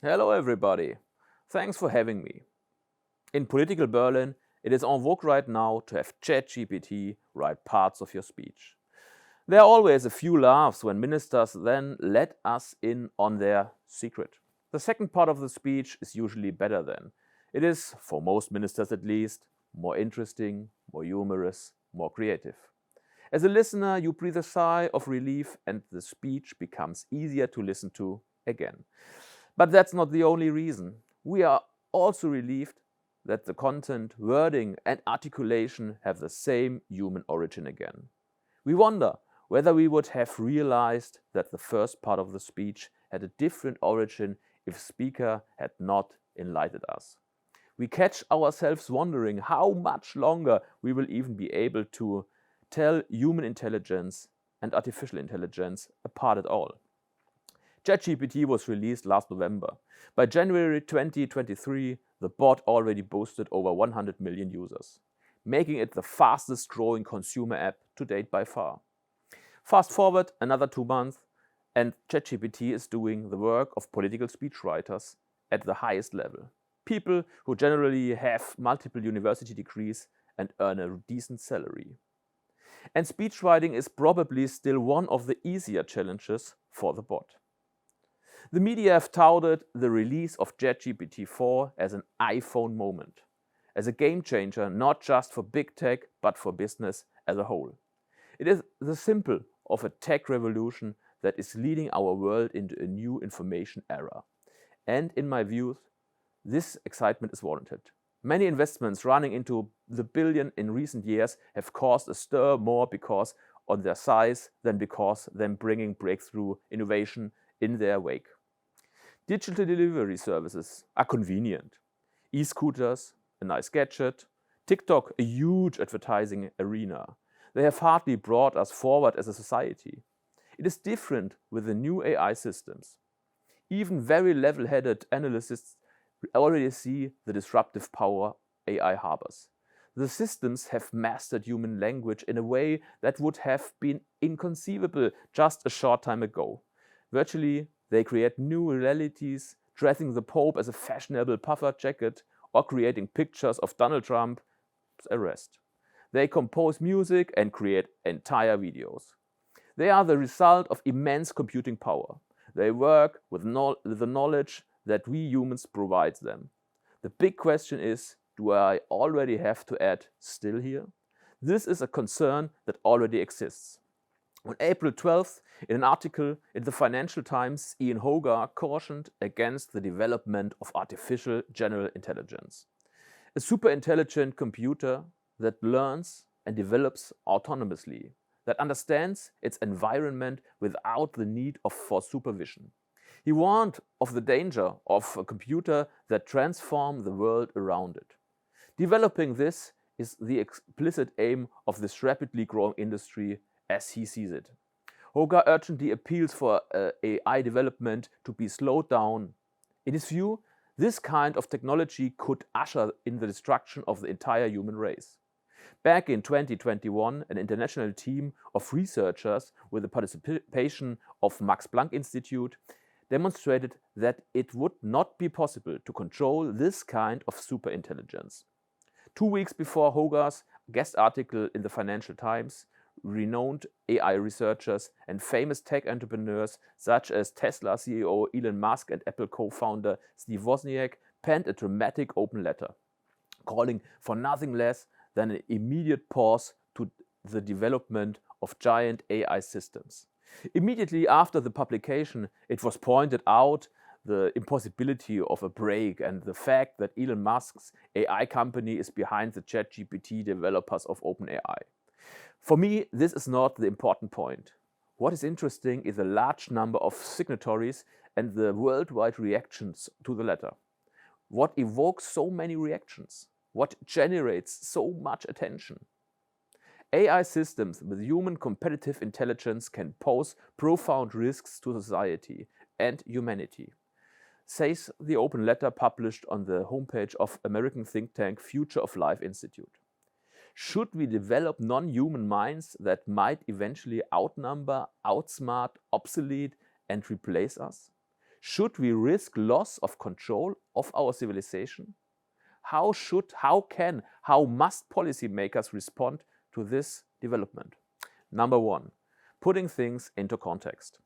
Hello everybody. Thanks for having me. In political Berlin, it is en vogue right now to have ChatGPT write parts of your speech. There are always a few laughs when ministers then let us in on their secret. The second part of the speech is usually better then. It is, for most ministers at least, more interesting, more humorous, more creative. As a listener, you breathe a sigh of relief and the speech becomes easier to listen to again. But that's not the only reason. We are also relieved that the content, wording, and articulation have the same human origin again. We wonder whether we would have realized that the first part of the speech had a different origin if the speaker had not enlightened us. We catch ourselves wondering how much longer we will even be able to tell human intelligence and artificial intelligence apart at all. ChatGPT was released last November. By January 2023, the bot already boasted over 100 million users, making it the fastest growing consumer app to date by far. Fast forward another 2 months, and ChatGPT is doing the work of political speechwriters at the highest level. People who generally have multiple university degrees and earn a decent salary. And speechwriting is probably still one of the easier challenges for the bot. The media have touted the release of ChatGPT 4 as an iPhone moment, as a game changer not just for big tech but for business as a whole. It is the symbol of a tech revolution that is leading our world into a new information era. And in my view, this excitement is warranted. Many investments running into the billion in recent years have caused a stir more because of their size than because them bringing breakthrough innovation in their wake. Digital delivery services are convenient. E-scooters, a nice gadget. TikTok, a huge advertising arena. They have hardly brought us forward as a society. It is different with the new AI systems. Even very level-headed analysts already see the disruptive power AI harbors. The systems have mastered human language in a way that would have been inconceivable just a short time ago. Virtually, they create new realities, dressing the Pope as a fashionable puffer jacket or creating pictures of Donald Trump's arrest. They compose music and create entire videos. They are the result of immense computing power. They work with the knowledge that we humans provide them. The big question is, do I already have to add still here? This is a concern that already exists. On April 12th, in an article in the Financial Times, Ian Hogarth cautioned against the development of artificial general intelligence. A super intelligent computer that learns and develops autonomously, that understands its environment without the need for supervision. He warned of the danger of a computer that transforms the world around it. Developing this is the explicit aim of this rapidly growing industry as he sees it. Hogarth urgently appeals for AI development to be slowed down. In his view, this kind of technology could usher in the destruction of the entire human race. Back in 2021, an international team of researchers with the participation of Max Planck Institute demonstrated that it would not be possible to control this kind of superintelligence. 2 weeks before Hogarth's guest article in the Financial Times, renowned AI researchers and famous tech entrepreneurs such as Tesla CEO Elon Musk and Apple co-founder Steve Wozniak penned a dramatic open letter, calling for nothing less than an immediate pause to the development of giant AI systems. Immediately after the publication, it was pointed out the impossibility of a break and the fact that Elon Musk's AI company is behind the ChatGPT developers of OpenAI. For me, this is not the important point. What is interesting is the large number of signatories and the worldwide reactions to the letter. What evokes so many reactions? What generates so much attention? AI systems with human competitive intelligence can pose profound risks to society and humanity, says the open letter published on the homepage of American think tank Future of Life Institute. Should we develop non-human minds that might eventually outnumber, outsmart, obsolete, and replace us? Should we risk loss of control of our civilization? How must policymakers respond to this development? Number one, putting things into context.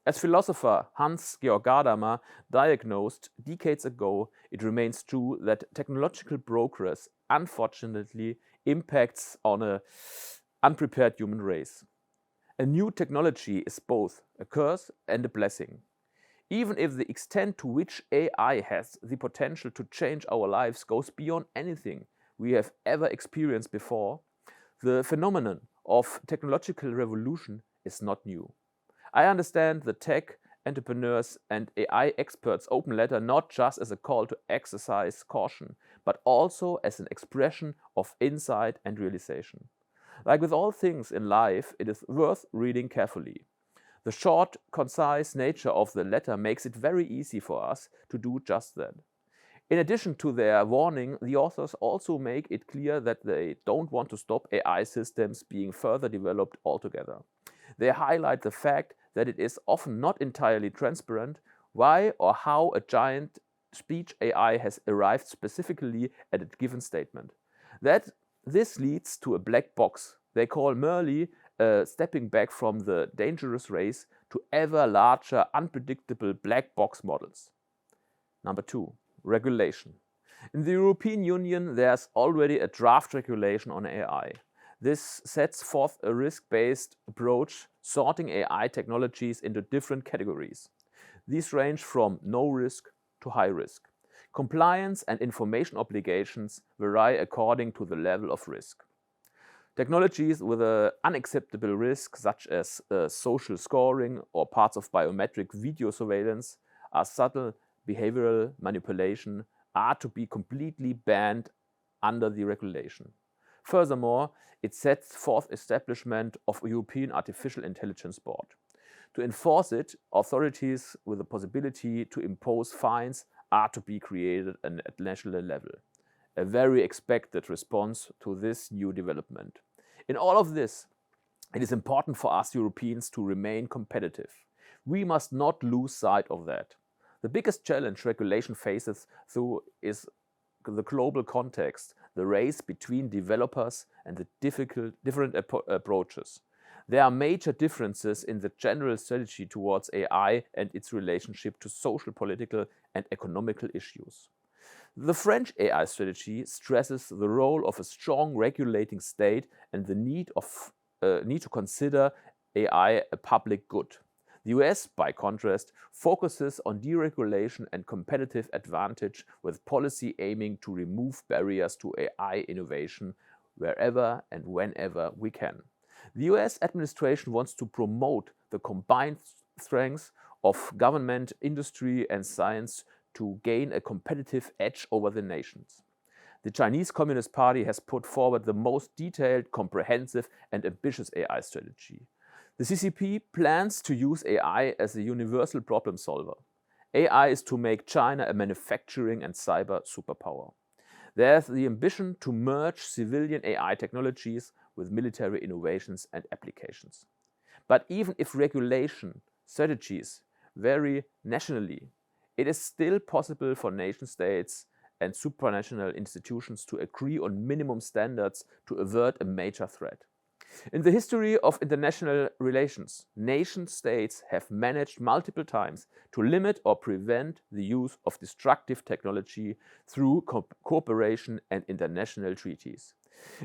As philosopher Hans-Georg Gadamer diagnosed decades ago, it remains true that technological progress unfortunately impacts on an unprepared human race. A new technology is both a curse and a blessing. Even if the extent to which AI has the potential to change our lives goes beyond anything we have ever experienced before, the phenomenon of technological revolution is not new. I understand the tech entrepreneurs and AI experts' open letter not just as a call to exercise caution, but also as an expression of insight and realization. Like with all things in life, it is worth reading carefully. The short, concise nature of the letter makes it very easy for us to do just that. In addition to their warning, the authors also make it clear that they don't want to stop AI systems being further developed altogether. They highlight the fact that it is often not entirely transparent why or how a giant speech AI has arrived specifically at a given statement. That this leads to a black box they call merely stepping back from the dangerous race to ever larger, unpredictable black box models. Number two, regulation. In the European Union, there's already a draft regulation on AI. This sets forth a risk-based approach, sorting AI technologies into different categories. These range from no risk to high risk. Compliance and information obligations vary according to the level of risk. Technologies with an unacceptable risk, such as social scoring or parts of biometric video surveillance, or subtle behavioral manipulation, are to be completely banned under the regulation. Furthermore, it sets forth establishment of a European Artificial Intelligence Board. To enforce it, authorities with the possibility to impose fines are to be created at national level. A very expected response to this new development. In all of this, it is important for us Europeans to remain competitive. We must not lose sight of that. The biggest challenge regulation faces through is the global context, the race between developers and the different approaches. There are major differences in the general strategy towards AI and its relationship to social, political, and economical issues. The French AI strategy stresses the role of a strong regulating state and the need to consider AI a public good. The US, by contrast, focuses on deregulation and competitive advantage with policy aiming to remove barriers to AI innovation wherever and whenever we can. The US administration wants to promote the combined strengths of government, industry, and science to gain a competitive edge over the nations. The Chinese Communist Party has put forward the most detailed, comprehensive, and ambitious AI strategy. The CCP plans to use AI as a universal problem solver. AI is to make China a manufacturing and cyber superpower. There's the ambition to merge civilian AI technologies with military innovations and applications. But even if regulation strategies vary nationally, it is still possible for nation-states and supranational institutions to agree on minimum standards to avert a major threat. In the history of international relations, nation-states have managed multiple times to limit or prevent the use of destructive technology through cooperation and international treaties.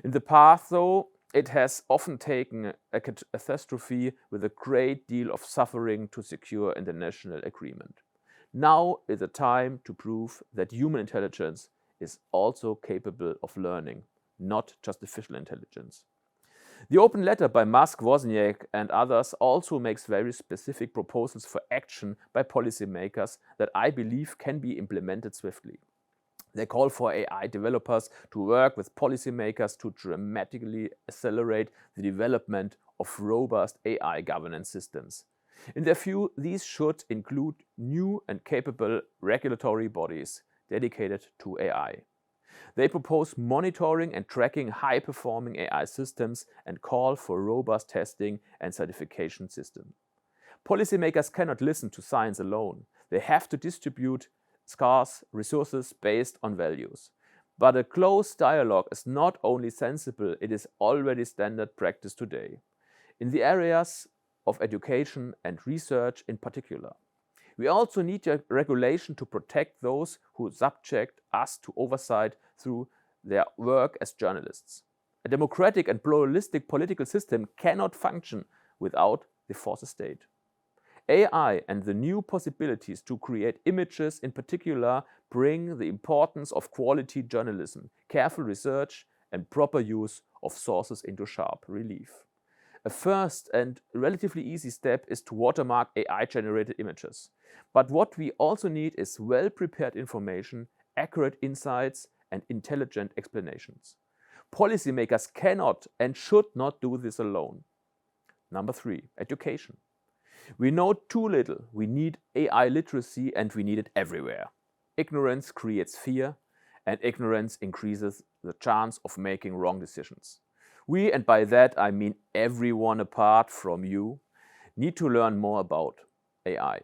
In the past, though, it has often taken a catastrophe with a great deal of suffering to secure international agreement. Now is the time to prove that human intelligence is also capable of learning, not just artificial intelligence. The open letter by Musk, Wozniak, and others also makes very specific proposals for action by policymakers that I believe can be implemented swiftly. They call for AI developers to work with policymakers to dramatically accelerate the development of robust AI governance systems. In their view, these should include new and capable regulatory bodies dedicated to AI. They propose monitoring and tracking high-performing AI systems and call for robust testing and certification systems. Policymakers cannot listen to science alone. They have to distribute scarce resources based on values. But a close dialogue is not only sensible, it is already standard practice today, in the areas of education and research in particular. We also need a regulation to protect those who subject us to oversight through their work as journalists. A democratic and pluralistic political system cannot function without the fourth estate. AI and the new possibilities to create images in particular bring the importance of quality journalism, careful research, and proper use of sources into sharp relief. A first and relatively easy step is to watermark AI-generated images. But what we also need is well-prepared information, accurate insights, and intelligent explanations. Policymakers cannot and should not do this alone. Number 3, education. We know too little. We need AI literacy and we need it everywhere. Ignorance creates fear, and ignorance increases the chance of making wrong decisions. We, and by that I mean everyone apart from you, need to learn more about AI.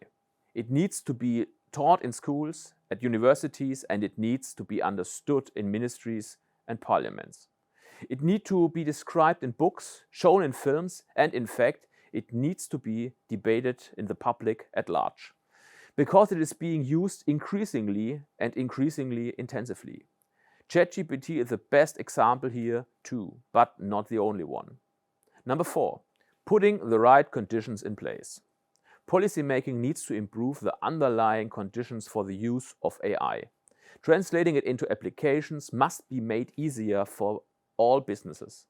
It needs to be taught in schools, at universities, and it needs to be understood in ministries and parliaments. It needs to be described in books, shown in films, and in fact, it needs to be debated in the public at large, because it is being used increasingly and increasingly intensively. ChatGPT is the best example here too, but not the only one. Number 4, putting the right conditions in place. Policymaking needs to improve the underlying conditions for the use of AI. Translating it into applications must be made easier for all businesses.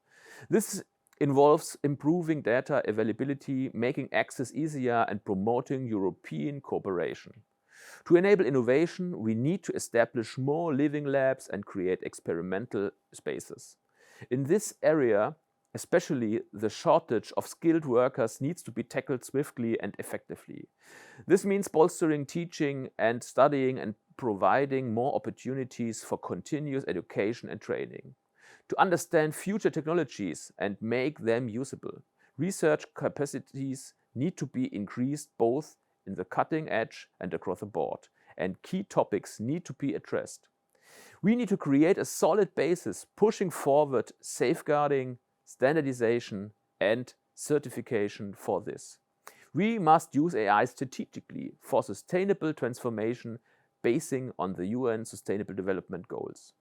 This involves improving data availability, making access easier, and promoting European cooperation. To enable innovation, we need to establish more living labs and create experimental spaces. In this area, especially the shortage of skilled workers needs to be tackled swiftly and effectively. This means bolstering teaching and studying and providing more opportunities for continuous education and training. To understand future technologies and make them usable, research capacities need to be increased both in the cutting edge and across the board, and key topics need to be addressed. We need to create a solid basis pushing forward safeguarding, standardization, and certification for this. We must use AI strategically for sustainable transformation basing on the UN Sustainable Development Goals.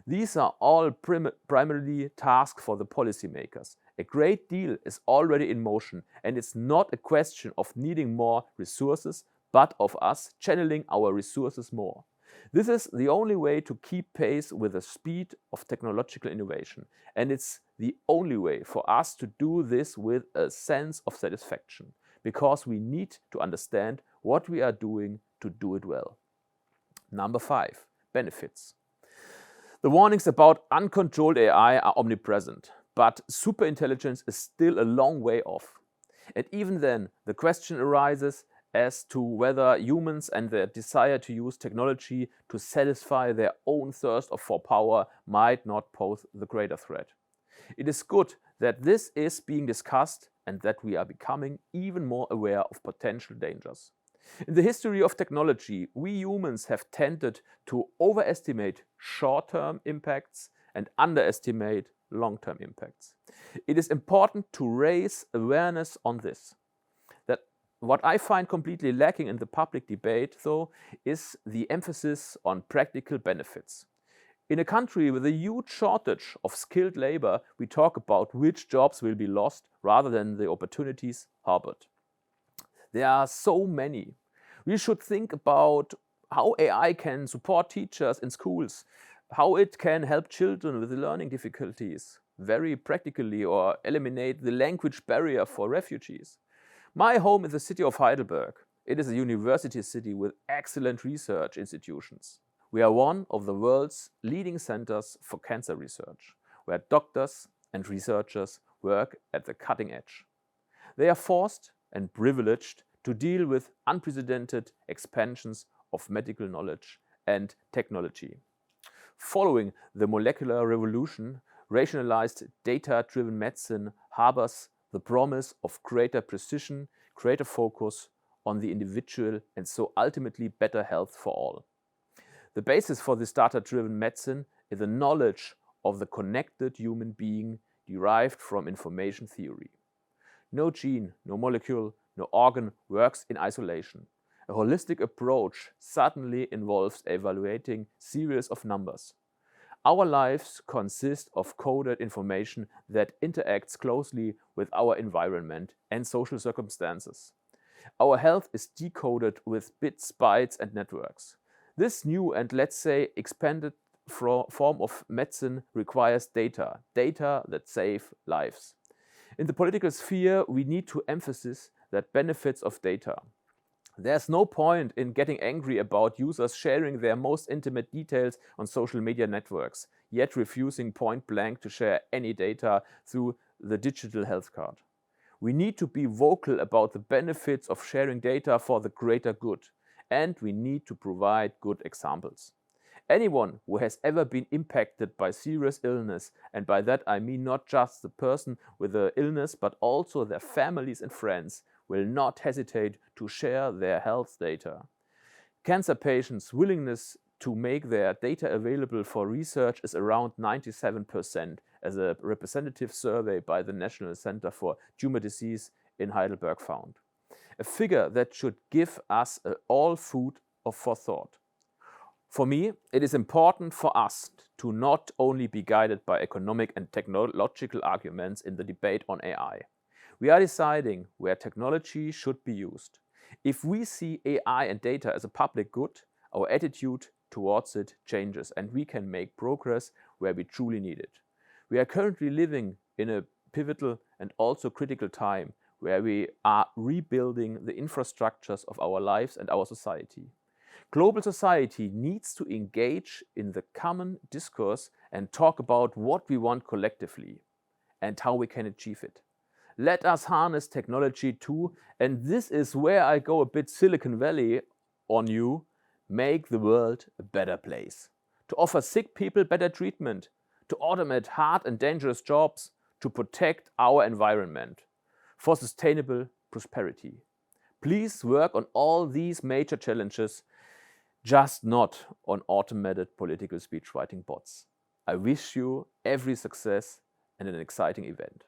These are all primarily tasks for the policymakers. A great deal is already in motion, and it's not a question of needing more resources, but of us channeling our resources more. This is the only way to keep pace with the speed of technological innovation, and it's the only way for us to do this with a sense of satisfaction, because we need to understand what we are doing to do it well. Number 5, benefits. The warnings about uncontrolled AI are omnipresent, but superintelligence is still a long way off. And even then, the question arises as to whether humans and their desire to use technology to satisfy their own thirst for power might not pose the greater threat. It is good that this is being discussed and that we are becoming even more aware of potential dangers. In the history of technology, we humans have tended to overestimate short-term impacts and underestimate long-term impacts. It is important to raise awareness on this. That what I find completely lacking in the public debate, though, is the emphasis on practical benefits. In a country with a huge shortage of skilled labor, we talk about which jobs will be lost rather than the opportunities harbored. There are so many. We should think about how AI can support teachers in schools, how it can help children with learning difficulties, very practically, or eliminate the language barrier for refugees. My home is the city of Heidelberg. It is a university city with excellent research institutions. We are one of the world's leading centers for cancer research, where doctors and researchers work at the cutting edge. They are forced and privileged to deal with unprecedented expansions of medical knowledge and technology. Following the molecular revolution, rationalized data-driven medicine harbors the promise of greater precision, greater focus on the individual and so ultimately better health for all. The basis for this data-driven medicine is the knowledge of the connected human being derived from information theory. No gene, no molecule, no organ works in isolation. A holistic approach certainly involves evaluating series of numbers. Our lives consist of coded information that interacts closely with our environment and social circumstances. Our health is decoded with bits, bytes, and networks. This new and, let's say, expanded form of medicine requires data that save lives. In the political sphere, we need to emphasize that benefits of data. There's no point in getting angry about users sharing their most intimate details on social media networks, yet refusing point blank to share any data through the digital health card. We need to be vocal about the benefits of sharing data for the greater good, and we need to provide good examples. Anyone who has ever been impacted by serious illness, and by that I mean not just the person with the illness, but also their families and friends, will not hesitate to share their health data. Cancer patients' willingness to make their data available for research is around 97%, as a representative survey by the National Center for Tumor Disease in Heidelberg found. A figure that should give us all food for thought. For me, it is important for us to not only be guided by economic and technological arguments in the debate on AI. We are deciding where technology should be used. If we see AI and data as a public good, our attitude towards it changes and we can make progress where we truly need it. We are currently living in a pivotal and also critical time where we are rebuilding the infrastructures of our lives and our society. Global society needs to engage in the common discourse and talk about what we want collectively and how we can achieve it. Let us harness technology too, and this is where I go a bit Silicon Valley on you, make the world a better place. To offer sick people better treatment, to automate hard and dangerous jobs, to protect our environment, for sustainable prosperity. Please work on all these major challenges, just not on automated political speechwriting bots. I wish you every success and an exciting event.